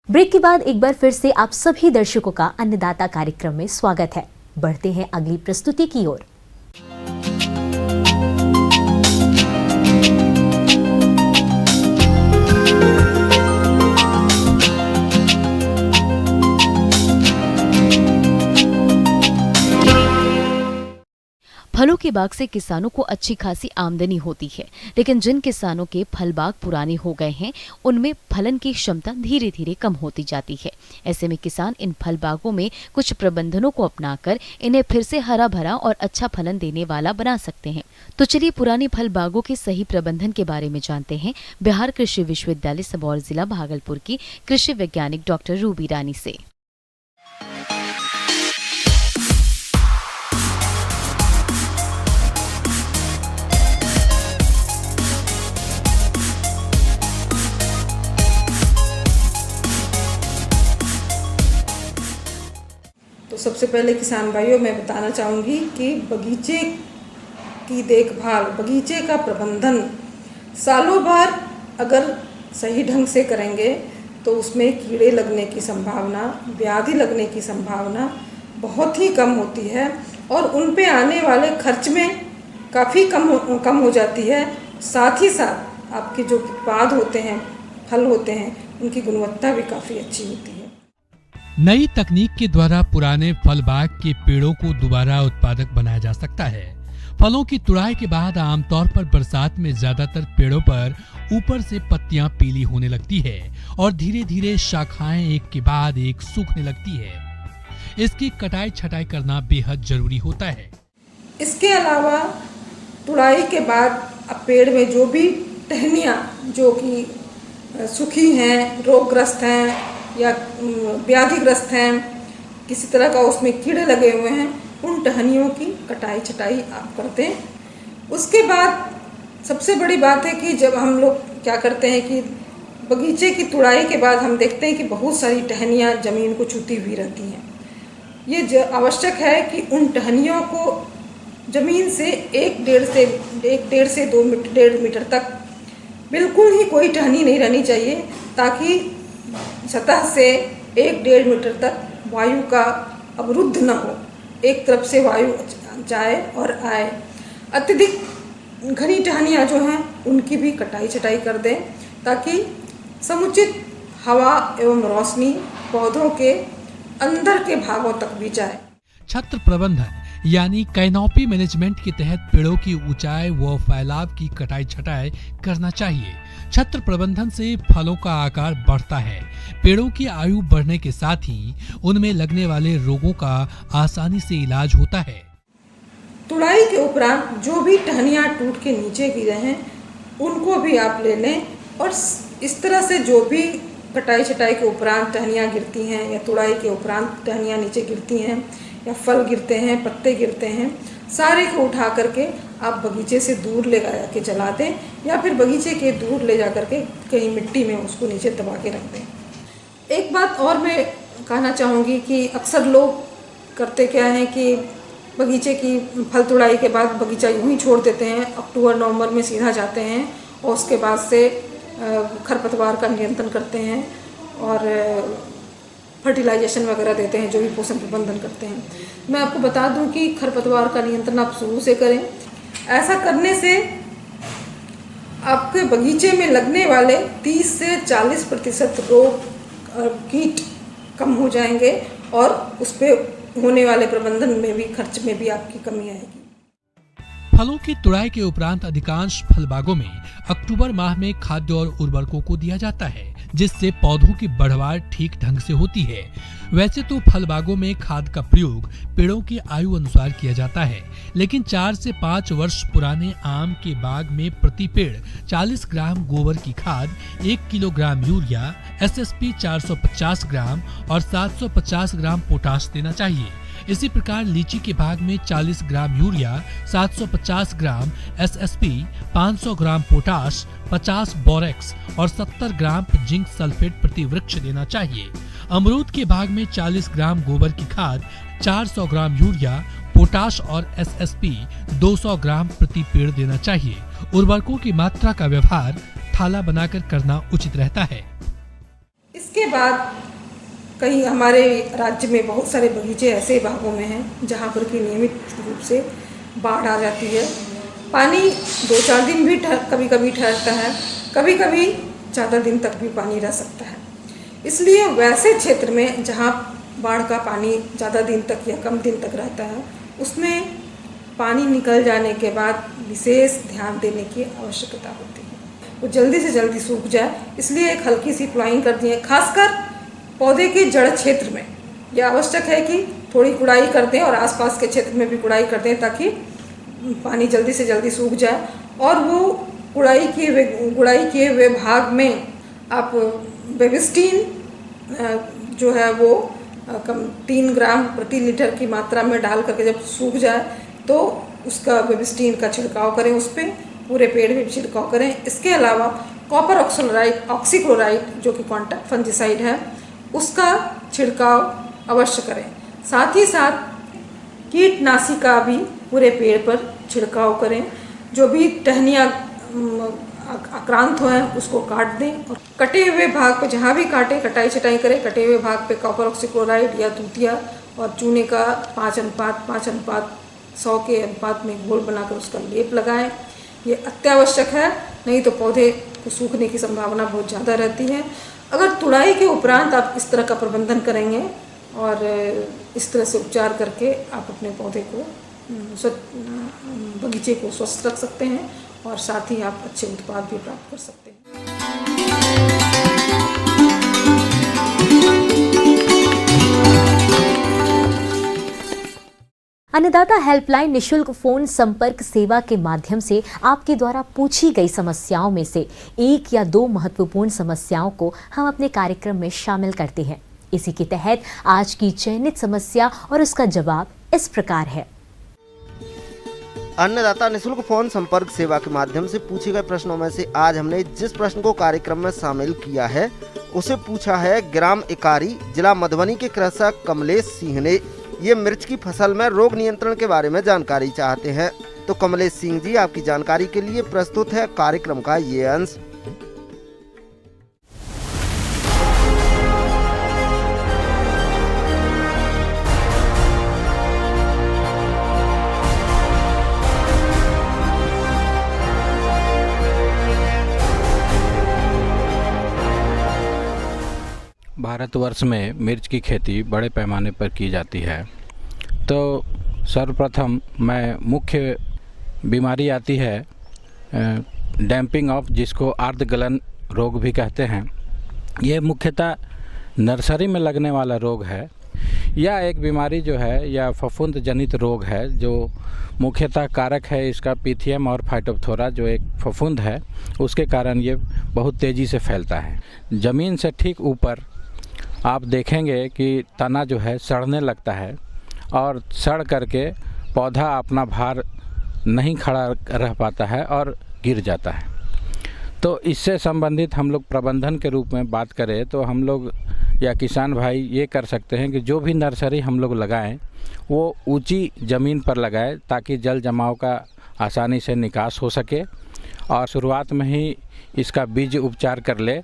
Break के बाद एक बार फिर से आप सभी दर्शकों का अन्नदाता कार्यक्रम में स्वागत है। बढ़ते हैं अगली प्रस्तुति की ओर। फलों के बाग से किसानों को अच्छी खासी आमदनी होती है, लेकिन जिन किसानों के फल बाग पुराने हो गए हैं उनमें फलन की क्षमता धीरे धीरे कम होती जाती है। ऐसे में किसान इन फल बागों में कुछ प्रबंधनों को अपनाकर इन्हें फिर से हरा भरा और अच्छा फलन देने वाला बना सकते हैं। तो चलिए पुराने फल बागों के सही प्रबंधन के बारे में जानते हैं बिहार कृषि विश्वविद्यालय सबौर जिला भागलपुर की कृषि वैज्ञानिक डॉक्टर रूबी रानी से। तो सबसे पहले किसान भाइयों मैं बताना चाहूँगी कि बगीचे की देखभाल, बगीचे का प्रबंधन सालों भर अगर सही ढंग से करेंगे तो उसमें कीड़े लगने की संभावना, व्याधि लगने की संभावना बहुत ही कम होती है और उन पे आने वाले खर्च में काफ़ी कम हो जाती है। साथ ही साथ आपके जो उत्पाद होते हैं, फल होते हैं, उनकी गुणवत्ता भी काफ़ी अच्छी होती है। नई तकनीक के द्वारा पुराने फल बाग के पेड़ों को दोबारा उत्पादक बनाया जा सकता है। फलों की तुड़ाई के बाद आमतौर पर बरसात में ज्यादातर पेड़ों पर ऊपर से पत्तियां पीली होने लगती है और धीरे धीरे शाखाएं एक के बाद एक सूखने लगती है। इसकी कटाई छटाई करना बेहद जरूरी होता है। इसके अलावा तुड़ाई के बाद अब पेड़ में जो भी टहनियाँ जो कि सूखी हैं, रोगग्रस्त हैं या व्याधिग्रस्त हैं, किसी तरह का उसमें कीड़े लगे हुए हैं, उन टहनियों की कटाई छटाई आप करते हैं। उसके बाद सबसे बड़ी बात है कि जब हम लोग क्या करते हैं कि बगीचे की तुड़ाई के बाद हम देखते हैं कि बहुत सारी टहनियाँ ज़मीन को छूती हुई रहती हैं। ये आवश्यक है कि उन टहनियों को ज़मीन से 1.5 से 2.5 मीटर तक बिल्कुल ही कोई टहनी नहीं रहनी चाहिए, ताकि सतह से 1.5 मीटर तक वायु का अवरुद्ध न हो, एक तरफ से वायु जाए और आए। अत्यधिक घनी टहनियाँ जो हैं उनकी भी कटाई छटाई कर दें, ताकि समुचित हवा एवं रोशनी पौधों के अंदर के भागों तक भी जाए। छत्र प्रबंधन यानी कैनोपी मैनेजमेंट के तहत पेड़ों की ऊंचाई व फैलाव की कटाई छटाई करना चाहिए। छत्र प्रबंधन से फलों का आकार बढ़ता है। पेड़ों की आयु बढ़ने के साथ ही उनमें लगने वाले रोगों का आसानी से इलाज होता है। तुड़ाई के उपरांत जो भी टहनियाँ टूट के नीचे गिरे हैं उनको भी आप ले लें, और इस तरह से जो भी कटाई छटाई के उपरांत टहनियाँ गिरती हैं या तुड़ाई के उपरांत टहनियाँ नीचे गिरती हैं या फल गिरते हैं, पत्ते गिरते हैं, सारे को उठा करके आप बगीचे से दूर ले जा के जला दें या फिर बगीचे के दूर ले जा करके कहीं मिट्टी में उसको नीचे दबा के रख दें। एक बात और मैं कहना चाहूँगी कि अक्सर लोग करते क्या हैं कि बगीचे की फल तुड़ाई के बाद बगीचा यूँ ही छोड़ देते हैं, अक्टूबर नवंबर में सीधा जाते हैं और उसके बाद से खरपतवार का नियंत्रण करते हैं और फर्टिलाइजेशन वगैरह देते हैं, जो भी पोषण प्रबंधन करते हैं। मैं आपको बता दूं कि खरपतवार का नियंत्रण आप शुरू से करें। ऐसा करने से आपके बगीचे में लगने वाले 30 से 40% रोग कीट कम हो जाएंगे और उस पर होने वाले प्रबंधन में भी, खर्च में भी आपकी कमी आएगी। फलों की तुड़ाई के उपरांत अधिकांश फल बागों में अक्टूबर माह में खाद्य और उर्वरकों को दिया जाता है, जिससे पौधों की बढ़वार ठीक ढंग से होती है। वैसे तो फल बागों में खाद का प्रयोग पेड़ों की आयु अनुसार किया जाता है, लेकिन 4 से 5 वर्ष पुराने आम के बाग में प्रति पेड़ 40 ग्राम गोबर की खाद, 1 किलोग्राम यूरिया, SSP 450 ग्राम और 750 ग्राम पोटाश देना चाहिए। इसी प्रकार लीची के भाग में 40 ग्राम यूरिया, 750 ग्राम SSP, 500 ग्राम पोटाश, 50 बोरेक्स और 70 ग्राम जिंक सल्फेट प्रति वृक्ष देना चाहिए। अमरूद के भाग में 40 ग्राम गोबर की खाद, 400 ग्राम यूरिया, पोटाश और SSP 200 ग्राम प्रति पेड़ देना चाहिए। उर्वरकों की मात्रा का व्यवहार थाला बनाकर करना उचित रहता है। इसके इसके बाद कई हमारे राज्य में बहुत सारे बगीचे ऐसे भागों में हैं जहाँ पर कि नियमित रूप से बाढ़ आ जाती है। पानी 2-4 दिन भी कभी कभी ठहरता है, कभी कभी ज़्यादा दिन तक भी पानी रह सकता है। इसलिए वैसे क्षेत्र में जहाँ बाढ़ का पानी ज़्यादा दिन तक या कम दिन तक रहता है, उसमें पानी निकल जाने के बाद विशेष ध्यान देने की आवश्यकता होती है। वो जल्दी से जल्दी सूख जाए, इसलिए एक हल्की सी प्लाइंग कर दी है। खासकर पौधे के जड़ क्षेत्र में यह आवश्यक है कि थोड़ी गुड़ाई कर दें और आसपास के क्षेत्र में भी गुड़ाई कर दें ताकि पानी जल्दी से जल्दी सूख जाए। और वो गुड़ाई किए हुए भाग में आप बेबिस्टीन जो है वो 3 ग्राम प्रति लीटर की मात्रा में डाल करके जब सूख जाए तो उसका बेबिस्टीन का छिड़काव करें, उस पर पूरे पेड़ में छिड़काव करें। इसके अलावा कॉपर ऑक्सीक्लोराइड जो कि कॉन्टैक्ट फंजिसाइड है, उसका छिड़काव अवश्य करें। साथ ही साथ कीटनाशी का भी पूरे पेड़ पर छिड़काव करें। जो भी टहनियाँ आक्रांत हैं उसको काट दें और कटे हुए भाग पे जहाँ भी काटे कटाई छटाई करें। कटे हुए भाग पे कॉपर ऑक्सीक्लोराइड या दूतिया और चूने का 5:100 के अनुपात में घोल बनाकर उसका लेप लगाएं। ये अत्यावश्यक है, नहीं तो पौधे को सूखने की संभावना बहुत ज़्यादा रहती है। अगर तुड़ाई के उपरांत आप इस तरह का प्रबंधन करेंगे और इस तरह से उपचार करके आप अपने पौधे को बगीचे को स्वस्थ रख सकते हैं और साथ ही आप अच्छे उत्पाद भी प्राप्त कर सकते हैं। अन्नदाता हेल्पलाइन निशुल्क फोन संपर्क सेवा के माध्यम से आपके द्वारा पूछी गई समस्याओं में से 1 या 2 महत्वपूर्ण समस्याओं को हम अपने कार्यक्रम में शामिल करते हैं। इसी के तहत आज की चयनित समस्या और उसका जवाब इस प्रकार है। अन्नदाता निशुल्क फोन संपर्क सेवा के माध्यम से पूछे गए प्रश्नों में से आज हमने जिस प्रश्न को कार्यक्रम में शामिल किया है उसे पूछा है ग्राम इकारी, जिला मधुबनी के कृषक कमलेश सिंह ने। ये मिर्च की फसल में रोग नियंत्रण के बारे में जानकारी चाहते हैं। तो कमलेश सिंह जी, आपकी जानकारी के लिए प्रस्तुत है कार्यक्रम का ये अंश। भारतवर्ष में मिर्च की खेती बड़े पैमाने पर की जाती है। तो सर्वप्रथम मुख्य बीमारी आती है डैम्पिंग ऑफ, जिसको अर्धगलन रोग भी कहते हैं। ये मुख्यतः नर्सरी में लगने वाला रोग है। यह एक बीमारी जो है यह फफूंद जनित रोग है, जो मुख्यतः कारक है इसका पीथियम और फाइटोप्थोरा, जो एक फफूंद है, उसके कारण ये बहुत तेज़ी से फैलता है। ज़मीन से ठीक ऊपर आप देखेंगे कि तना जो है सड़ने लगता है और सड़ करके पौधा अपना भार नहीं खड़ा रह पाता है और गिर जाता है। तो इससे संबंधित हम लोग प्रबंधन के रूप में बात करें तो हम लोग या किसान भाई ये कर सकते हैं कि जो भी नर्सरी हम लोग लगाएं वो ऊंची ज़मीन पर लगाएं ताकि जल जमाव का आसानी से निकास हो सके। और शुरुआत में ही इसका बीज उपचार कर ले।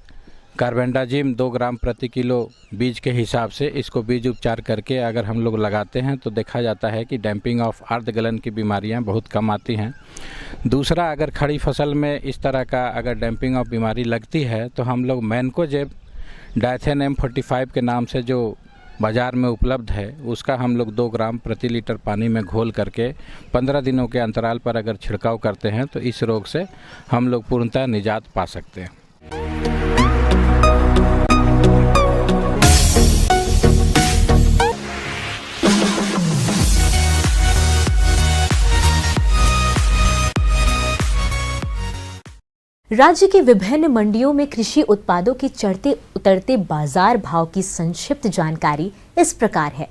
कार्बेंडाजिम 2 ग्राम प्रति किलो बीज के हिसाब से इसको बीज उपचार करके अगर हम लोग लगाते हैं तो देखा जाता है कि डैम्पिंग ऑफ अर्धगलन की बीमारियां बहुत कम आती हैं। दूसरा, अगर खड़ी फसल में इस तरह का अगर डैम्पिंग ऑफ बीमारी लगती है तो हम लोग मैनकोजेब डायथेन M45 के नाम से जो बाज़ार में उपलब्ध है उसका हम लोग 2 ग्राम प्रति लीटर पानी में घोल करके 15 दिनों के अंतराल पर अगर छिड़काव करते हैं तो इस रोग से हम लोग पूर्णतः निजात पा सकते हैं। राज्य की विभिन्न मंडियों में कृषि उत्पादों की चढ़ते उतरते बाजार भाव की संक्षिप्त जानकारी इस प्रकार है।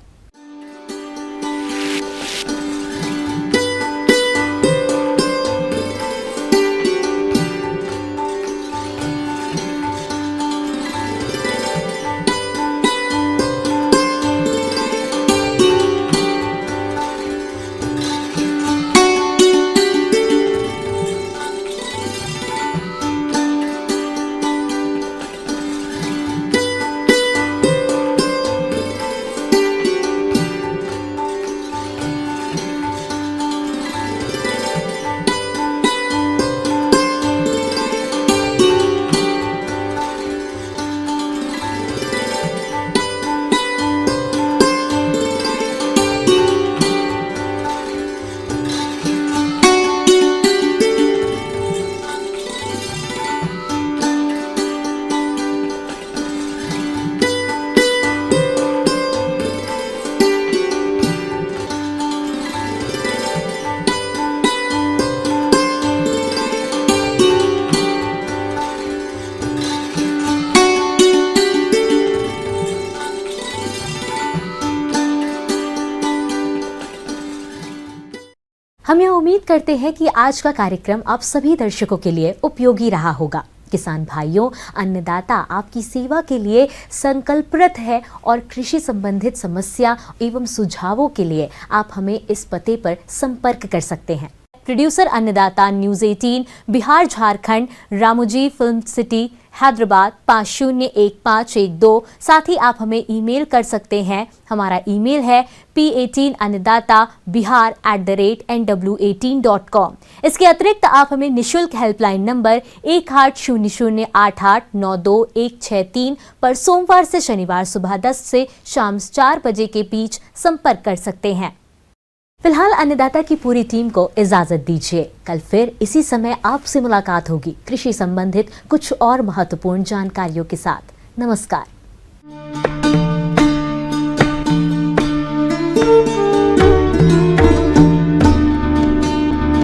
हम यह उम्मीद करते हैं कि आज का कार्यक्रम आप सभी दर्शकों के लिए उपयोगी रहा होगा। किसान भाइयों, अन्नदाता आपकी सेवा के लिए संकल्परत है और कृषि संबंधित समस्या एवं सुझावों के लिए आप हमें इस पते पर संपर्क कर सकते हैं। प्रोड्यूसर अन्नदाता, news 18, Bihar Jharkhand, Ramoji film city, Hyderabad 501512। साथ ही आप हमें ईमेल कर सकते हैं। हमारा ईमेल है p18annadatabihar@nw18.com। इसके अतिरिक्त आप हमें निशुल्क हेल्पलाइन नंबर 180088926163 पर सोमवार से शनिवार सुबह 10 से शाम 4 बजे के बीच संपर्क कर सकते हैं। फिलहाल अन्नदाता की पूरी टीम को इजाजत दीजिए। कल फिर इसी समय आपसे मुलाकात होगी कृषि संबंधित कुछ और महत्वपूर्ण जानकारियों के साथ। नमस्कार।